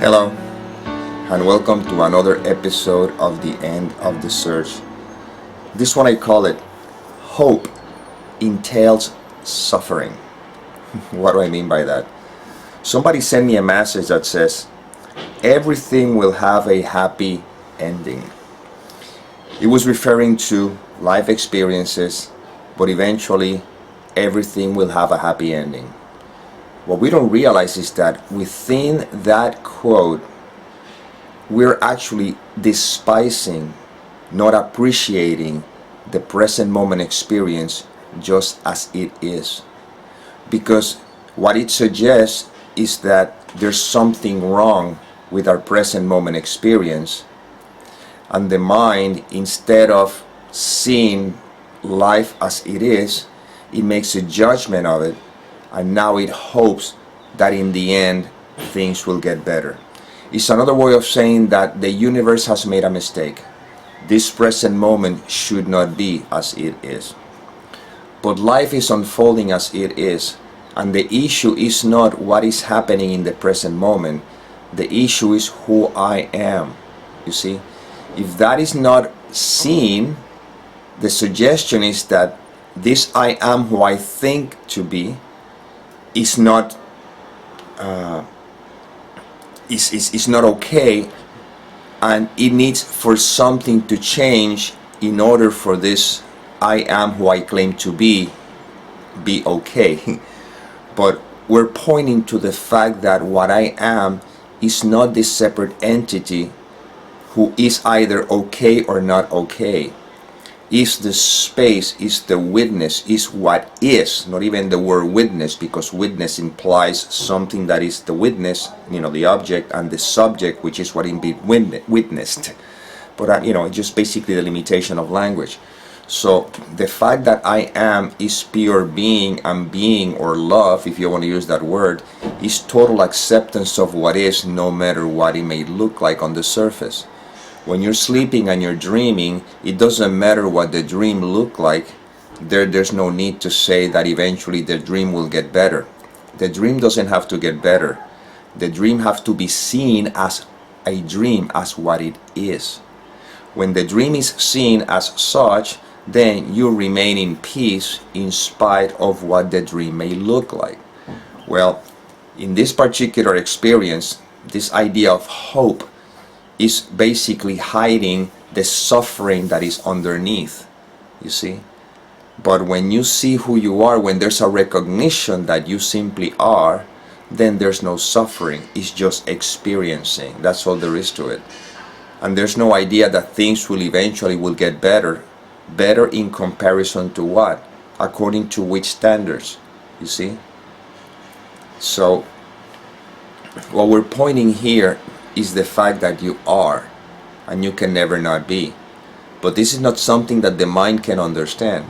Hello, and welcome to another episode of The End of the Search. This one I call it Hope Entails Suffering. What do I mean by that? Somebody sent me a message that says, everything will have a happy ending. It was referring to life experiences, but eventually everything will have a happy ending. What we don't realize is that within that quote, we're actually despising, not appreciating the present moment experience just as it is. Because what it suggests is that there's something wrong with our present moment experience, and the mind, instead of seeing life as it is, it makes a judgment of it, and now it hopes that in the end things will get better. It's another way of saying that the universe has made a mistake. This present moment should not be as it is. But life is unfolding as it is, and the issue is not what is happening in the present moment. The issue is who I am. You see, if that is not seen, the suggestion is that this I am who I think to be is not is not okay, and it needs for something to change in order for this I am who I claim to be okay. But we're pointing to the fact that what I am is not this separate entity who is either okay or not okay. Is the space, is the witness, is what is, not even the word witness, because witness implies something that is the witness, the object, and the subject, which is what is being witnessed. But it's just basically the limitation of language. So the fact that I am is pure being, and being, or love, if you want to use that word, is total acceptance of what is, no matter what it may look like on the surface. When you're sleeping and you're dreaming, it doesn't matter what the dream look like. There's no need to say that eventually the dream will get better. The dream doesn't have to get better. The dream has to be seen as a dream, as what it is. When the dream is seen as such, then you remain in peace in spite of what the dream may look like. Well, in this particular experience, this idea of hope is basically hiding the suffering that is underneath, you see. But when you see who you are, when there's a recognition that you simply are, then there's no suffering. It's just experiencing. That's all there is to it. And there's no idea that things will eventually get better. Better in comparison to what? According to which standards, you see. So what we're pointing here is the fact that you are, and you can never not be. But this is not something that the mind can understand.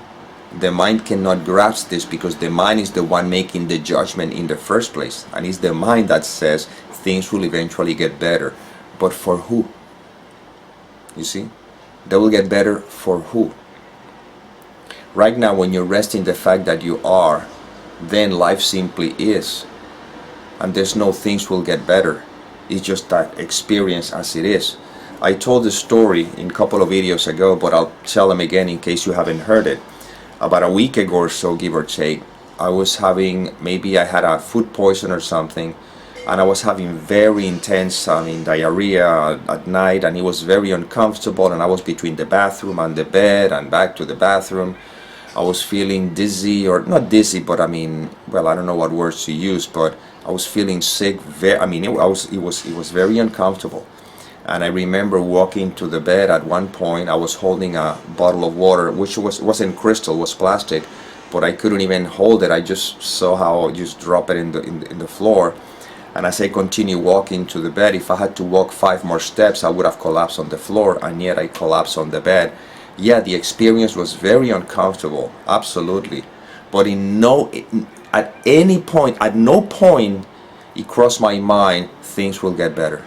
The mind cannot grasp this, because the mind is the one making the judgment in the first place, and it's the mind that says things will eventually get better. But for who? You see, they will get better for who? Right now, when you rest in the fact that you are, then life simply is, and there's no things will get better. It's just that experience as it is. I told the story in a couple of videos ago, but I'll tell them again in case you haven't heard it. About a week ago or so, give or take, I was having, maybe I had a food poison or something, and I was having very intense diarrhea at night, and it was very uncomfortable, and I was between the bathroom and the bed and back to the bathroom. I was feeling dizzy, or not dizzy, but I don't know what words to use, but I was feeling sick. It was very uncomfortable. And I remember walking to the bed at one point. I was holding a bottle of water, which wasn't crystal, was plastic, but I couldn't even hold it. I just saw how I just drop it in the floor. And as I continued walking to the bed, if I had to walk 5 more steps, I would have collapsed on the floor, and yet I collapsed on the bed. Yeah, the experience was very uncomfortable, absolutely. But at no point it crossed my mind things will get better.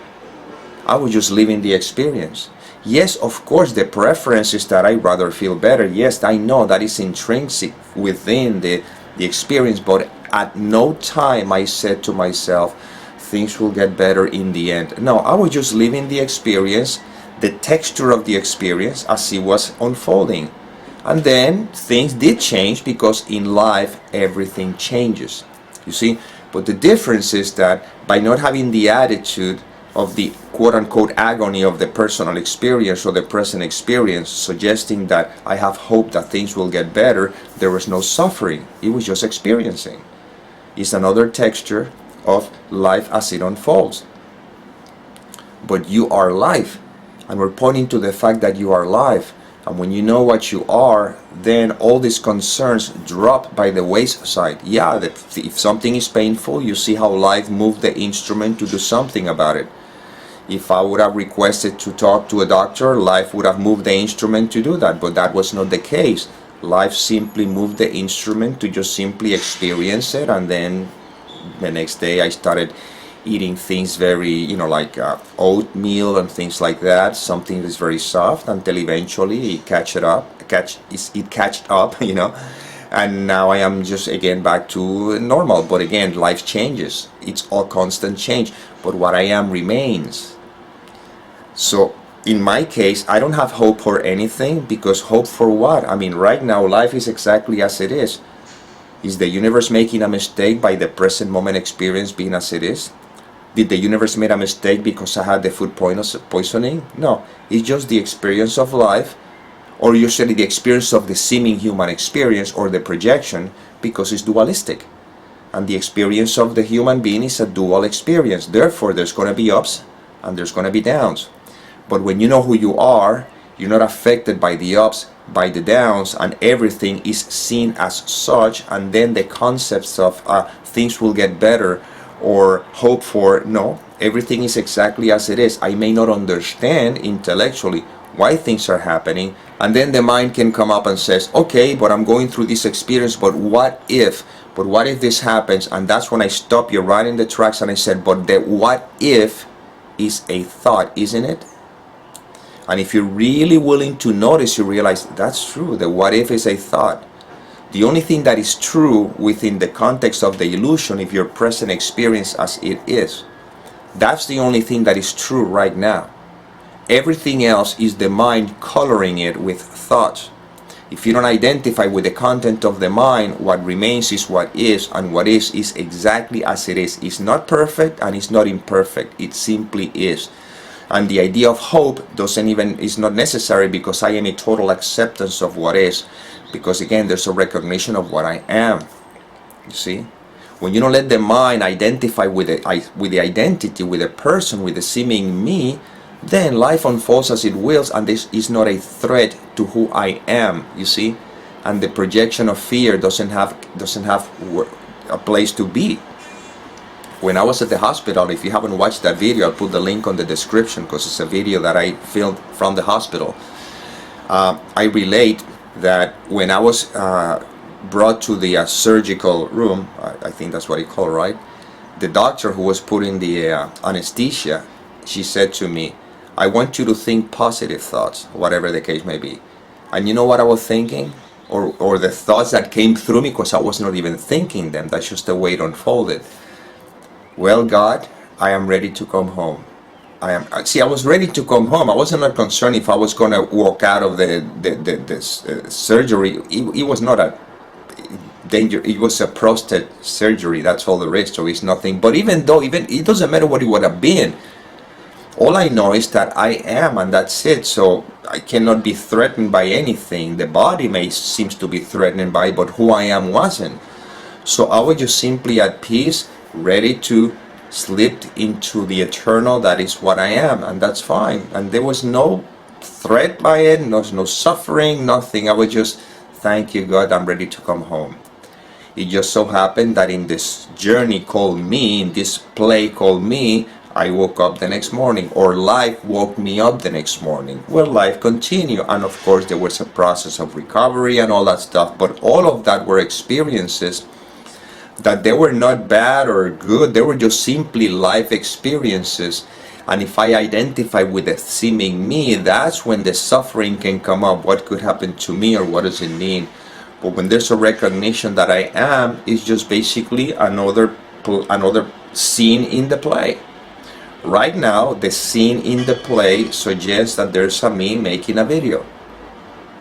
I was just living the experience. Yes, of course, the preference is that I'd rather feel better. Yes, I know that is intrinsic within the experience, but at no time I said to myself, things will get better in the end. No, I was just living the experience, the texture of the experience as it was unfolding. And then things did change, because in life everything changes, you see. But the difference is that by not having the attitude of the quote-unquote agony of the personal experience or the present experience, suggesting that I have hope that things will get better, there was no suffering. It was just experiencing. It's another texture of life as it unfolds. But you are life, and we're pointing to the fact that you are life. And when you know what you are, then all these concerns drop by the wayside. Yeah, that if something is painful, you see how life moved the instrument to do something about it. If I would have requested to talk to a doctor, life would have moved the instrument to do that. But that was not the case. Life simply moved the instrument to just simply experience it. And then the next day I started eating things very, like oatmeal and things like that, something that's very soft, until eventually it catched up, and now I am just again back to normal. But again, life changes. It's all constant change, but what I am remains. So in my case, I don't have hope for anything, because hope for what? I mean, right now life is exactly as it is. Is the universe making a mistake by the present moment experience being as it is? Did the universe make a mistake because I had the food poisoning? No, it's just the experience of life, or usually the experience of the seeming human experience, or the projection, because it's dualistic. And the experience of the human being is a dual experience. Therefore, there's going to be ups and there's going to be downs. But when you know who you are, you're not affected by the ups, by the downs, and everything is seen as such. And then the concepts of things will get better, or hope for, no, everything is exactly as it is. I may not understand intellectually why things are happening, and then the mind can come up and says, okay, but I'm going through this experience, but what if this happens? And that's when I stop you right in the tracks, and I said, but the what if is a thought, isn't it? And if you're really willing to notice, you realize that's true. The what if is a thought. The only thing that is true within the context of the illusion, if your present experience as it is, that's the only thing that is true right now. Everything else is the mind coloring it with thoughts. If you don't identify with the content of the mind, what remains is what is, and what is exactly as it is. It's not perfect and it's not imperfect. It simply is. And the idea of hope is not necessary, because I am a total acceptance of what is. Because again, there's a recognition of what I am. You see? When you don't let the mind identify with the identity, with the person, with the seeming me, then life unfolds as it wills, and this is not a threat to who I am, you see? And the projection of fear doesn't have a place to be. When I was at the hospital, if you haven't watched that video, I'll put the link on the description, because it's a video that I filmed from the hospital. I relate that when I was brought to the surgical room, I think that's what you call, right? The doctor who was putting the anesthesia, she said to me, I want you to think positive thoughts, whatever the case may be. And you know what I was thinking? Or the thoughts that came through me, because I was not even thinking them. That's just the way it unfolded. Well, God, I am ready to come home. I was ready to come home. I wasn't not concerned if I was going to walk out of the surgery. It was not a danger. It was a prostate surgery. That's all there is. So it's nothing. But even it doesn't matter what it would have been. All I know is that I am, and that's it. So I cannot be threatened by anything. The body seems to be threatened by, but who I am wasn't. So I was just simply at peace, ready to slip into the eternal. That is what I am, and that's fine. And there was no threat by it, no suffering, nothing. I was just, thank you, God, I'm ready to come home. It just so happened that in this journey called me, in this play called me, I woke up the next morning, or life woke me up the next morning. Well, life continued, and of course there was a process of recovery and all that stuff, but all of that were experiences that they were not bad or good. They were just simply life experiences. And if I identify with the seeming me, that's when the suffering can come up. What could happen to me, or what does it mean? But when there's a recognition that I am, it's just basically another scene in the play. Right now, the scene in the play suggests that there's a me making a video.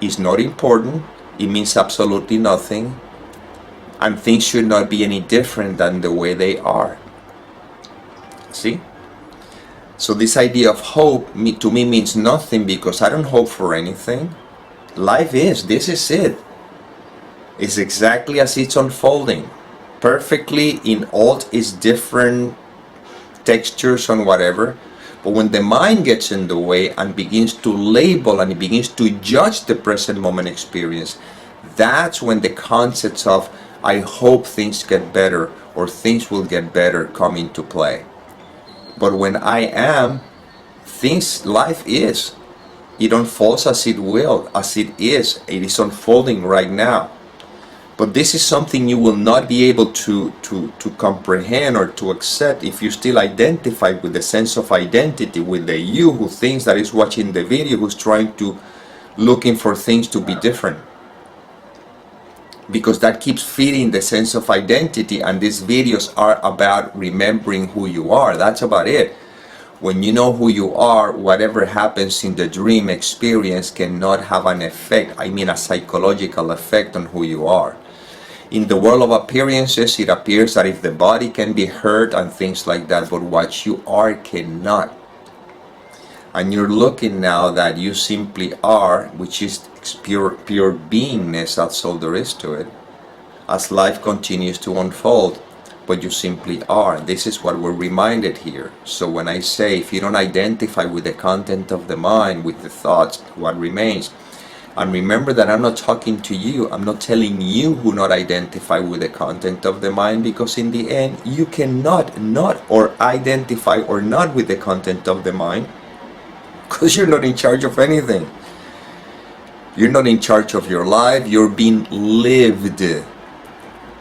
It's not important, it means absolutely nothing, and things should not be any different than the way they are. See? So this idea of hope to me means nothing, because I don't hope for anything. Life is, this is it. It's exactly as it's unfolding, perfectly in all its different textures and whatever. But when the mind gets in the way and begins to label and it begins to judge the present moment experience, that's when the concepts of I hope things get better or things will get better come into play. But when I am, life is. It unfolds as it will, as it is. It is unfolding right now. But this is something you will not be able to comprehend or to accept if you still identify with the sense of identity, with the you who thinks that is watching the video, who's trying to, looking for things to be different. Because that keeps feeding the sense of identity, and these videos are about remembering who you are. That's about it. When you know who you are, whatever happens in the dream experience cannot have an effect, I mean a psychological effect on who you are. In the world of appearances, it appears that if the body can be hurt and things like that, but what you are cannot. And you're looking now that you simply are, which is pure beingness, that's all there is to it, as life continues to unfold. But you simply are. This is what we're reminded here. So when I say, if you don't identify with the content of the mind, with the thoughts, what remains? And remember that I'm not talking to you. I'm not telling you who not identify with the content of the mind, because in the end, you cannot not or identify or not with the content of the mind, because you're not in charge of anything. You're not in charge of your life. You're being lived.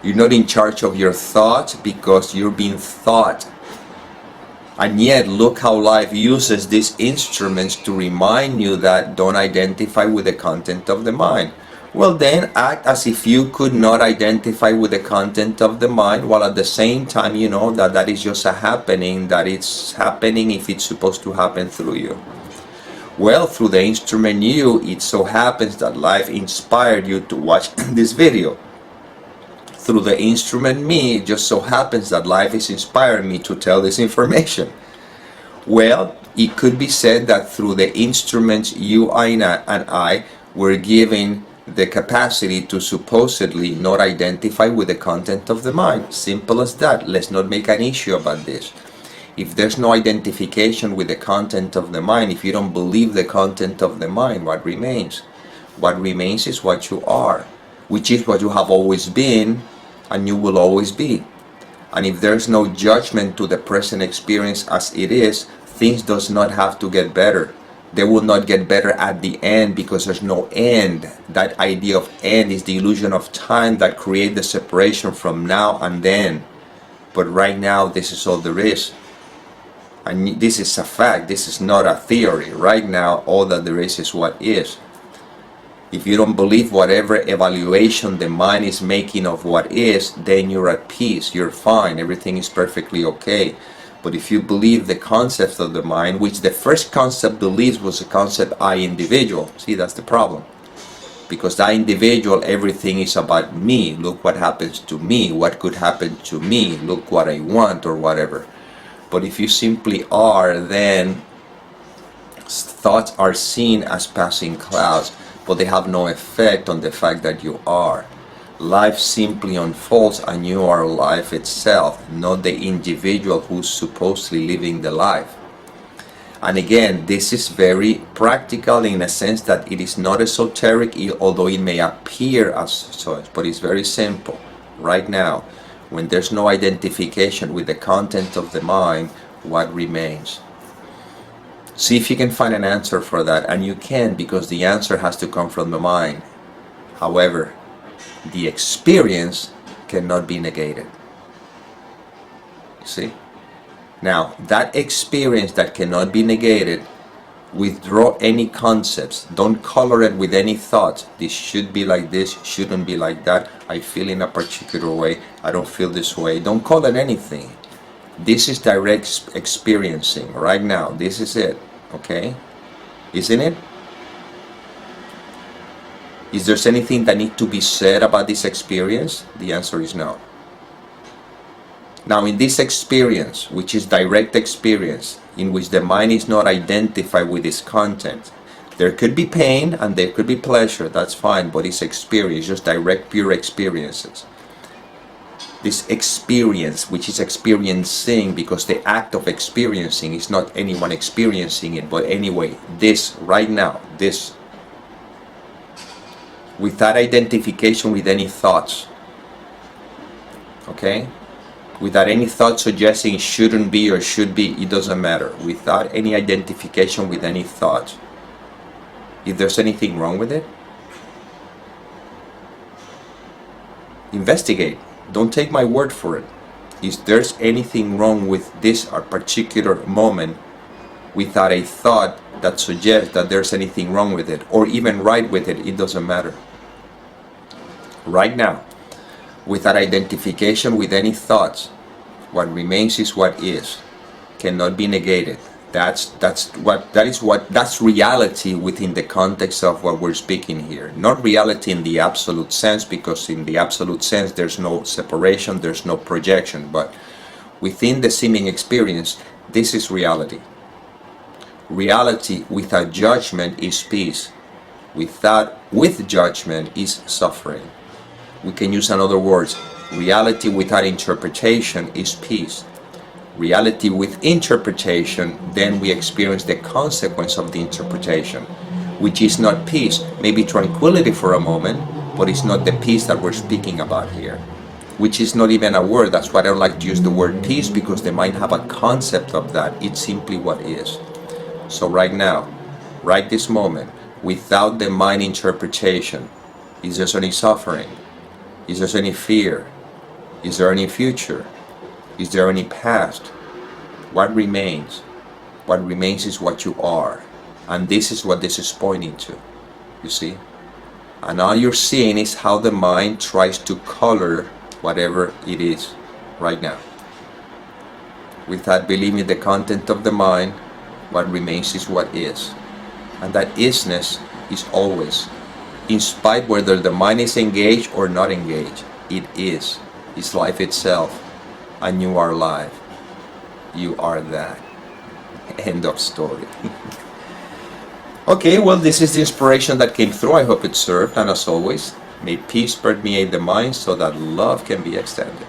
You're not in charge of your thoughts, because you're being thought. And yet, look how life uses these instruments to remind you that don't identify with the content of the mind. Well, then act as if you could not identify with the content of the mind, while at the same time you know that that is just a happening, that it's happening if it's supposed to happen through you. Well, through the instrument you, it so happens that life inspired you to watch this video. Through the instrument me, it just so happens that life is inspiring me to tell this information. Well, it could be said that through the instruments you, Aina, and I were given the capacity to supposedly not identify with the content of the mind. Simple as that. Let's not make an issue about this. If there's no identification with the content of the mind, if you don't believe the content of the mind, what remains? What remains is what you are, which is what you have always been and you will always be. And if there's no judgment to the present experience as it is, things does not have to get better. They will not get better at the end, because there's no end. That idea of end is the illusion of time that creates the separation from now and then. But right now, this is all there is. And this is a fact, this is not a theory. Right now, all that there is what is. If you don't believe whatever evaluation the mind is making of what is, then you're at peace, you're fine, everything is perfectly okay. But if you believe the concept of the mind, which the first concept believes was the concept I individual, see, that's the problem. Because I individual, everything is about me. Look what happens to me, what could happen to me, look what I want or whatever. But if you simply are, then thoughts are seen as passing clouds, but they have no effect on the fact that you are. Life simply unfolds and you are life itself, not the individual who's supposedly living the life. And again, this is very practical in a sense that it is not esoteric, although it may appear as such, but it's very simple. Right now, when there's no identification with the content of the mind, what remains? See if you can find an answer for that, and you can, because the answer has to come from the mind. However, the experience cannot be negated. See? Now, that experience that cannot be negated, withdraw any concepts. Don't color it with any thoughts. This should be like this, shouldn't be like that. I feel in a particular way, I don't feel this way. Don't call it anything. This is direct experiencing right now. This is it, okay? Isn't it? Is there anything that needs to be said about this experience? The answer is no. Now, in this experience, which is direct experience, in which the mind is not identified with its content, there could be pain and there could be pleasure, that's fine, but it's experience, just direct, pure experiences. This experience, which is experiencing, because the act of experiencing is not anyone experiencing it, but anyway, this right now, this, without identification with any thoughts, okay? Without any thought suggesting shouldn't be or should be, it doesn't matter. Without any identification with any thought. If there's anything wrong with it, investigate. Don't take my word for it. If there's anything wrong with this particular moment without a thought that suggests that there's anything wrong with it, or even right with it, it doesn't matter. Right now, without identification with any thoughts, what remains is what is, cannot be negated. That's reality within the context of what we're speaking here. Not reality in the absolute sense, because in the absolute sense there's no separation, there's no projection, but within the seeming experience, this is reality. Reality without judgment is peace. With judgment is suffering. We can use another words. Reality without interpretation is peace. Reality with interpretation, then we experience the consequence of the interpretation, which is not peace. Maybe tranquility for a moment, but it's not the peace that we're speaking about here, which is not even a word. That's why I don't like to use the word peace, because they might have a concept of that. It's simply what is. So right now, right this moment, without the mind interpretation, is there any suffering? Is there any fear? Is there any future? Is there any past? What remains? What remains is what you are. And this is what this is pointing to. You see? And all you're seeing is how the mind tries to color whatever it is right now. Without believing the content of the mind, what remains is what is. And that isness is always, in spite whether the mind is engaged or not engaged, it is. It's life itself. And you are life. You are that. End of story. Okay, well, this is the inspiration that came through. I hope it served. And as always, may peace permeate the mind so that love can be extended.